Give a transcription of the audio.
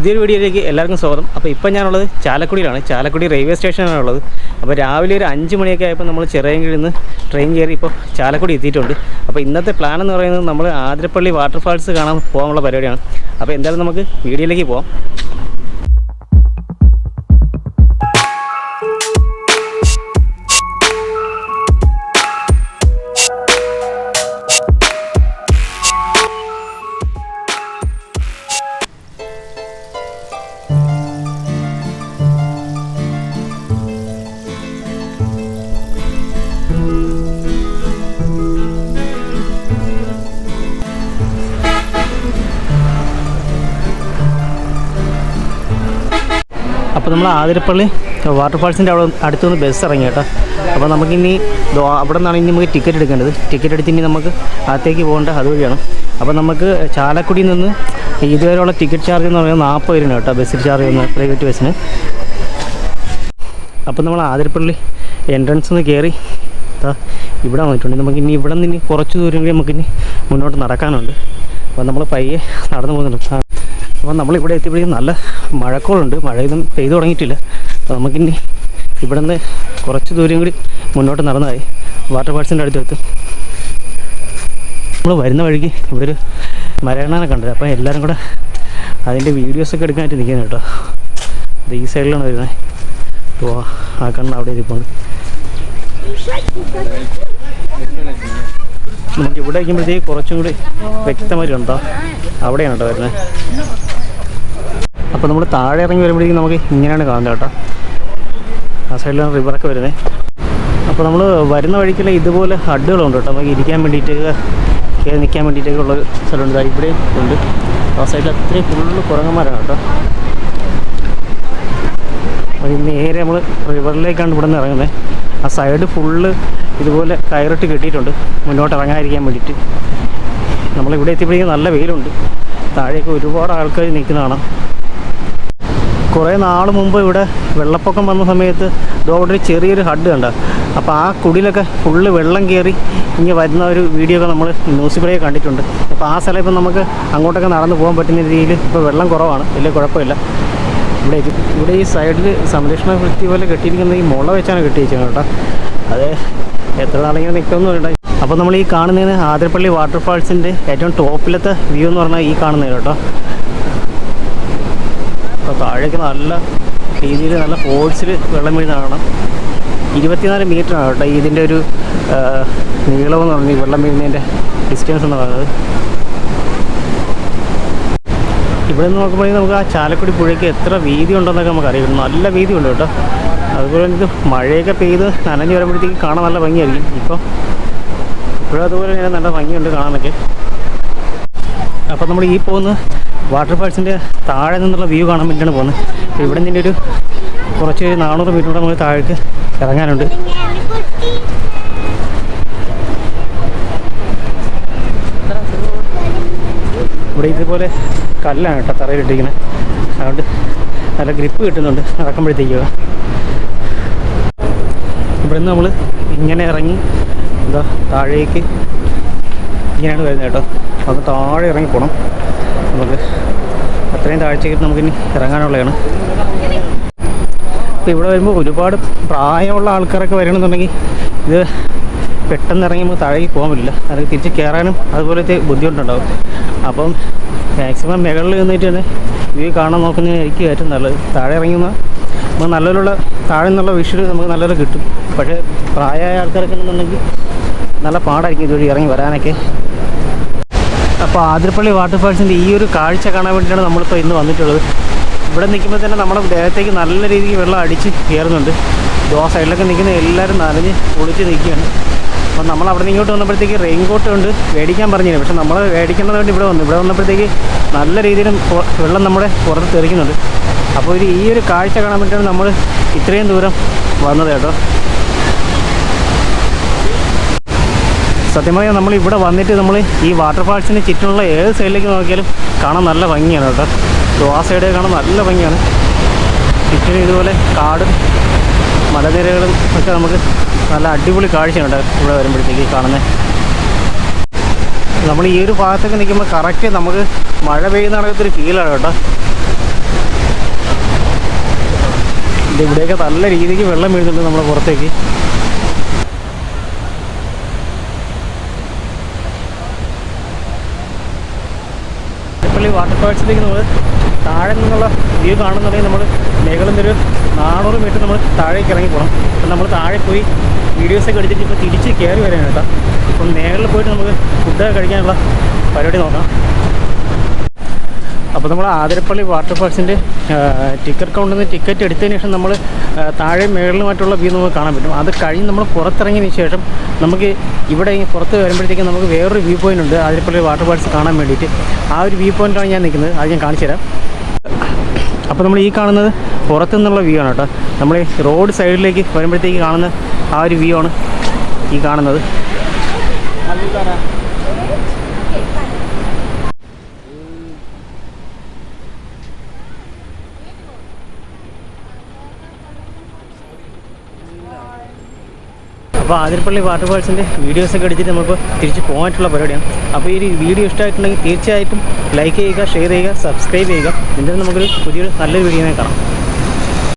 പുതിയൊരു വീഡിയോയിലേക്ക് എല്ലാവർക്കും സ്വാഗതം. അപ്പോൾ ഇപ്പം ഞാനുള്ളത് ചാലക്കുടിയിലാണ്. ചാലക്കുടി റെയിൽവേ സ്റ്റേഷനാണുള്ളത്. അപ്പോൾ രാവിലെ ഒരു 5 മണിയൊക്കെ ആയപ്പോൾ നമ്മൾ ചിറയൻകീഴിൽ നിന്ന് ട്രെയിൻ കയറി ഇപ്പോൾ ചാലക്കുടി എത്തിയിട്ടുണ്ട്. അപ്പോൾ ഇന്നത്തെ പ്ലാൻ എന്ന് പറയുന്നത് നമ്മൾ ആതിരപ്പള്ളി വാട്ടർഫാൾസ് കാണാൻ പോകാനുള്ള പരിപാടിയാണ്. അപ്പോൾ എന്തായാലും നമുക്ക് വീഡിയോയിലേക്ക് പോകാം. അപ്പോൾ നമ്മൾ ആതിരപ്പള്ളി വാട്ടർഫാൾസിൻ്റെ അടുത്ത് നിന്ന് ബസ് ഇറങ്ങി കേട്ടോ. അപ്പോൾ നമുക്കിനി അവിടെ നിന്നാണ് ഇനി നമുക്ക് ടിക്കറ്റ് എടുക്കേണ്ടത്. ടിക്കറ്റ് എടുത്ത് ഇനി നമുക്ക് അകത്തേക്ക് പോകേണ്ട അതുവഴിയാണ്. അപ്പോൾ നമുക്ക് ചാലക്കുടിയിൽ നിന്ന് ഇതുവരെയുള്ള ടിക്കറ്റ് ചാർജ് എന്ന് പറയുന്നത് 40 രൂപയാണ് കേട്ടോ, ബസ്സിൽ ചാർജ് ചെയ്യുന്ന പ്രൈവറ്റ് ബസ്സിന്. അപ്പോൾ നമ്മൾ ആതിരപ്പള്ളി എൻട്രൻസ് നിന്ന് കയറി ഇവിടെ വന്നിട്ടുണ്ട്. നമുക്കിനി ഇവിടെ നിന്ന് കുറച്ച് ദൂരം കൂടി നമുക്കിനി മുന്നോട്ട് നടക്കാനുണ്ട്. അപ്പോൾ നമ്മൾ പയ്യെ നടന്നു പോകുന്നുണ്ട്. അപ്പോൾ നമ്മളിവിടെ എത്തിയപ്പോഴേക്കും നല്ല മഴക്കോളുണ്ട്. മഴയൊന്നും പെയ്തു തുടങ്ങിയിട്ടില്ല. അപ്പോൾ നമുക്കിനി ഇവിടെ നിന്ന് കുറച്ച് ദൂരം കൂടി മുന്നോട്ട് നടന്നായി വാട്ടർഫാൾസിൻ്റെ അടുത്തെത്തും. നമ്മൾ വരുന്ന വഴിക്ക് ഇവിടെ ഒരു മരയണ്ണാനെ കണ്ടത്. അപ്പോൾ എല്ലാവരും കൂടെ അതിൻ്റെ വീഡിയോസൊക്കെ എടുക്കാനായിട്ട് നിൽക്കുന്നത് കേട്ടോ. ഇത് ഈ സൈഡിലാണ് വരുന്നത്. അപ്പോൾ ആ കണ്ണ് അവിടെ ഇരിപ്പുണ്ട്. നമുക്ക് ഇവിടെ വയ്ക്കുമ്പോഴത്തേക്ക് കുറച്ചും കൂടി വ്യക്തമായിട്ട് ഉണ്ടോ, അവിടെയാണ് കേട്ടോ വരുന്നത്. അപ്പോൾ നമ്മൾ താഴെ ഇറങ്ങി വരുമ്പോഴേക്കും നമുക്ക് ഇങ്ങനെയാണ് കാണുന്നത് കേട്ടോ. ആ സൈഡിലാണ് റിവറൊക്കെ വരുന്നത്. അപ്പോൾ നമ്മൾ വരുന്ന വഴിക്കുള്ള ഇതുപോലെ ഹഡുകളുണ്ട് കേട്ടോ. നമുക്ക് ഇരിക്കാൻ വേണ്ടിയിട്ട് കയറി നിൽക്കാൻ വേണ്ടിയിട്ടൊക്കെ ഉള്ളൊരു സ്ഥലമുണ്ട്. ഇവിടെ ഉണ്ട്. ആ സൈഡിൽ അത്രയും ഫുള്ള് കുരങ്ങന്മാരാണ് കേട്ടോ. അപ്പോൾ നേരെ നമ്മൾ റിവറിലേക്കാണ് ഇവിടെ നിന്ന് ഇറങ്ങുന്നത്. ആ സൈഡ് ഫുള്ള് ഇതുപോലെ കയറിട്ട് കെട്ടിയിട്ടുണ്ട് മുന്നോട്ട് ഇറങ്ങാതിരിക്കാൻ വേണ്ടിയിട്ട്. നമ്മളിവിടെ എത്തിയപ്പോഴേക്കും നല്ല വെയിലുണ്ട്. താഴേക്ക് ഒരുപാട് ആൾക്കാർ നിൽക്കുന്നതാണ്. കുറേ നാൾ മുമ്പ് ഇവിടെ വെള്ളപ്പൊക്കം വന്ന സമയത്ത് ഇതോടെ ഒരു ചെറിയൊരു ഹഡ് കണ്ട. അപ്പോൾ ആ കുടിയിലൊക്കെ ഫുള്ള് വെള്ളം കയറി ഇങ്ങനെ വരുന്ന ഒരു വീഡിയോ ഒക്കെ നമ്മൾ ന്യൂസിലൂടെ കണ്ടിട്ടുണ്ട്. അപ്പോൾ ആ സ്ഥലം ഇപ്പം നമുക്ക് അങ്ങോട്ടൊക്കെ നടന്നു പോകാൻ പറ്റുന്ന രീതിയിൽ ഇപ്പോൾ വെള്ളം കുറവാണ്, വലിയ കുഴപ്പമില്ല. ഇവിടെ ഈ സൈഡിൽ സംരക്ഷണ വൃത്തി പോലെ കെട്ടിയിരിക്കുന്നത് ഈ മുള വെച്ചാണ് കെട്ടി വെച്ചത് കേട്ടോ. അത് എത്ര നാളിങ്ങനെ നിൽക്കുമെന്നുണ്ട്. അപ്പോൾ നമ്മൾ ഈ കാണുന്നതിന് ആതിരപ്പള്ളി വാട്ടർഫാൾസിൻ്റെ ഏറ്റവും ടോപ്പിലത്തെ വ്യൂ എന്ന് പറഞ്ഞാൽ ഈ കാണുന്നത് കേട്ടോ. അപ്പോൾ താഴേക്ക് നല്ല രീതിയിൽ നല്ല ഫോഴ്സിൽ വെള്ളം വീഴുന്ന കാണാം. 24 മീറ്ററാണ് കേട്ടോ ഇതിൻ്റെ ഒരു നീളമെന്ന് പറഞ്ഞ് വെള്ളം വീഴുന്നതിൻ്റെ ഡിസ്റ്റൻസ് എന്ന് പറയുന്നത്. ഇവിടെ നിന്ന് നോക്കുമ്പോഴേക്കും നമുക്ക് ആ ചാലക്കുടി പുഴയ്ക്ക് എത്ര വീതി ഉണ്ടെന്നൊക്കെ നമുക്ക് അറിയാം. നല്ല വീതി ഉണ്ട് കേട്ടോ. അതുപോലെ ഇത് മഴയൊക്കെ പെയ്ത് നനഞ്ഞ് വരുമ്പോഴത്തേക്ക് കാണാൻ നല്ല ഭംഗിയായിരിക്കും. ഇപ്പോഴും അതുപോലെ തന്നെ നല്ല ഭംഗിയുണ്ട് കാണാനൊക്കെ. അപ്പോൾ നമ്മൾ ഈ പോകുന്ന വാട്ടർഫാൾസിൻ്റെ താഴെ നിന്നുള്ള വ്യൂ കാണാൻ വേണ്ടിയിട്ടാണ് പോകുന്നത്. അപ്പോൾ ഇവിടെ നിന്നിൻ്റെ ഒരു കുറച്ച് 400 മീറ്റർ നമ്മൾ താഴേക്ക് ഇറങ്ങാനുണ്ട്. ഇവിടെ ഇതുപോലെ കല്ലാണ് കേട്ടോ തറയിലിട്ടിരിക്കുന്നത്. അതുകൊണ്ട് നല്ല ഗ്രിപ്പ് കിട്ടുന്നുണ്ട് നടക്കുമ്പോഴത്തേക്ക്. ഇവിടെ നിന്ന് നമ്മൾ ഇങ്ങനെ ഇറങ്ങി താഴേക്ക് ഇങ്ങനെയാണ് വരുന്നത് കേട്ടോ. നമുക്ക് താഴെ ഇറങ്ങി പോകണം. നമുക്ക് അത്രയും താഴ്ചയ്ക്ക് നമുക്കിനി ഇറങ്ങാനുള്ളതാണ്. അപ്പോൾ ഇവിടെ വരുമ്പോൾ ഒരുപാട് പ്രായമുള്ള ആൾക്കാരൊക്കെ വരണമെന്നുണ്ടെങ്കിൽ ഇത് പെട്ടെന്ന് ഇറങ്ങി നമുക്ക് താഴേക്ക് പോകാൻ പറ്റില്ല. അതിൽ തിരിച്ച് കയറാനും അതുപോലത്തെ ബുദ്ധിമുട്ടുണ്ടാകും. അപ്പം മാക്സിമം മുകളിൽ നിന്നിട്ട് തന്നെ വ്യൂ കാണാൻ നോക്കുന്നതിനായിരിക്കും ഏറ്റവും നല്ലത്. താഴെ ഇറങ്ങുമ്പോൾ നമുക്ക് നല്ലൊരു താഴെ നിന്നുള്ള വിഷ്വൽ നമുക്ക് നല്ലൊരു കിട്ടും. പക്ഷേ പ്രായമായ ആൾക്കാരൊക്കെ ഉണ്ടെന്നുണ്ടെങ്കിൽ നല്ല പാടായിരിക്കും ഇതുവഴി ഇറങ്ങി വരാനൊക്കെ. അപ്പോൾ ആതിരപ്പള്ളി വാട്ടർഫാൾസിൻ്റെ ഈ ഒരു കാഴ്ച കാണാൻ വേണ്ടിയിട്ടാണ് നമ്മളിപ്പോൾ ഇന്ന് വന്നിട്ടുള്ളത്. ഇവിടെ നിൽക്കുമ്പോൾ തന്നെ നമ്മുടെ ദേഹത്തേക്ക് നല്ല രീതിക്ക് വെള്ളം അടിച്ച് കയറുന്നുണ്ട്. ആ സൈഡിലൊക്കെ നിൽക്കുന്ന എല്ലാവരും നനഞ്ഞ് പൊളിച്ച് നിൽക്കുകയാണ്. അപ്പോൾ നമ്മൾ അവിടെ നിന്ന് ഇങ്ങോട്ട് വന്നപ്പോഴത്തേക്ക് റെയിൻ കോട്ട് കൊണ്ട് മേടിക്കാൻ പറഞ്ഞിരുന്നു. പക്ഷേ നമ്മൾ മേടിക്കേണ്ടത് കൊണ്ട് ഇവിടെ വന്നപ്പോഴത്തേക്ക് നല്ല രീതിയിൽ വെള്ളം നമ്മുടെ പുറത്ത് തെറിക്കുന്നുണ്ട്. അപ്പോൾ ഈ ഒരു കാഴ്ച കാണാൻ വേണ്ടിയിട്ടാണ് നമ്മൾ ഇത്രയും ദൂരം വന്നത് കേട്ടോ. സത്യം പറഞ്ഞാൽ നമ്മളിവിടെ വന്നിട്ട് നമ്മൾ ഈ വാട്ടർഫാൾസിന് ചുറ്റുമുള്ള ഏത് സൈഡിലേക്ക് നോക്കിയാലും കാണാൻ നല്ല ഭംഗിയാണ് കേട്ടോ. ആ സൈഡ് കാണാൻ നല്ല ഭംഗിയാണ്. ചുറ്റിനും ഇതുപോലെ കാടും മലനിരകളും ഒക്കെ നമുക്ക് നല്ല അടിപൊളി കാഴ്ചയുണ്ട് ഇവിടെ വരുമ്പോഴത്തേക്ക് കാണുന്നത്. നമ്മൾ ഈ ഒരു ഭാഗത്തൊക്കെ നിൽക്കുമ്പോൾ കറക്റ്റ് നമുക്ക് മഴ പെയ്യുന്ന കണക്കത്തൊരു ഫീലാണ് കേട്ടോ. ഇവിടെയൊക്കെ നല്ല രീതിക്ക് വെള്ളം വീഴുന്നുണ്ട് നമ്മുടെ പുറത്തേക്ക്. ആതിരപ്പള്ളി വാട്ടർഫാൾസിലേക്ക് നമ്മൾ താഴെ നിന്നുള്ള വ്യൂ കാണുന്നുണ്ടെങ്കിൽ നമ്മൾ മേഖലയിൽ നിന്നൊരു 400 മീറ്റർ നമ്മൾ താഴേക്ക് ഇറങ്ങി പോകണം. അപ്പം നമ്മൾ താഴെ പോയി വീഡിയോസൊക്കെ എടുത്തിട്ട് ഇപ്പോൾ തിരിച്ച് കയറി വരാനാണ് കേട്ടോ. അപ്പം മേഖലയിൽ പോയിട്ട് നമുക്ക് ഫുഡൊക്കെ കഴിക്കാനുള്ള പരിപാടി നോക്കാം. അപ്പോൾ നമ്മൾ ആതിരപ്പള്ളി വാട്ടർഫാൾസിൻ്റെ ടിക്കറ്റ് കൗണ്ടിൽ നിന്ന് ടിക്കറ്റ് എടുത്തതിന് ശേഷം നമ്മൾ താഴെ മേളിലുമായിട്ടുള്ള വ്യൂ നമുക്ക് കാണാൻ പറ്റും. അത് കഴിഞ്ഞ് നമ്മൾ പുറത്തിറങ്ങിയതിന് ശേഷം നമുക്ക് ഇവിടെ പുറത്ത് വരുമ്പോഴത്തേക്കും നമുക്ക് വേറൊരു വ്യൂ പോയിൻ്റ് ഉണ്ട് ആതിരപ്പള്ളി വാട്ടർഫാൾസ് കാണാൻ വേണ്ടിയിട്ട്. ആ ഒരു വ്യൂ പോയിൻ്റാണ് ഞാൻ നിൽക്കുന്നത്. അത് ഞാൻ കാണിച്ചു തരാം. അപ്പോൾ നമ്മൾ ഈ കാണുന്നത് പുറത്തു നിന്നുള്ള വ്യൂ ആണ് കേട്ടോ. നമ്മൾ റോഡ് സൈഡിലേക്ക് വരുമ്പോഴത്തേക്ക് കാണുന്ന ആ ഒരു വ്യൂ ആണ് ഈ കാണുന്നത്. അപ്പോൾ ആതിരപ്പള്ളി വാട്ടർഫാൾസിൻ്റെ വീഡിയോസൊക്കെ എടുത്തിട്ട് നമുക്ക് തിരിച്ച് പോകാനായിട്ടുള്ള പരിപാടിയാണ്. അപ്പോൾ ഈ വീഡിയോ ഇഷ്ടമായിട്ടുണ്ടെങ്കിൽ തീർച്ചയായിട്ടും ലൈക്ക് ചെയ്യുക, ഷെയർ ചെയ്യുക, സബ്സ്ക്രൈബ് ചെയ്യുക. എന്നിട്ട് നമുക്കൊരു പുതിയൊരു നല്ലൊരു വീഡിയോനെ കാണാം.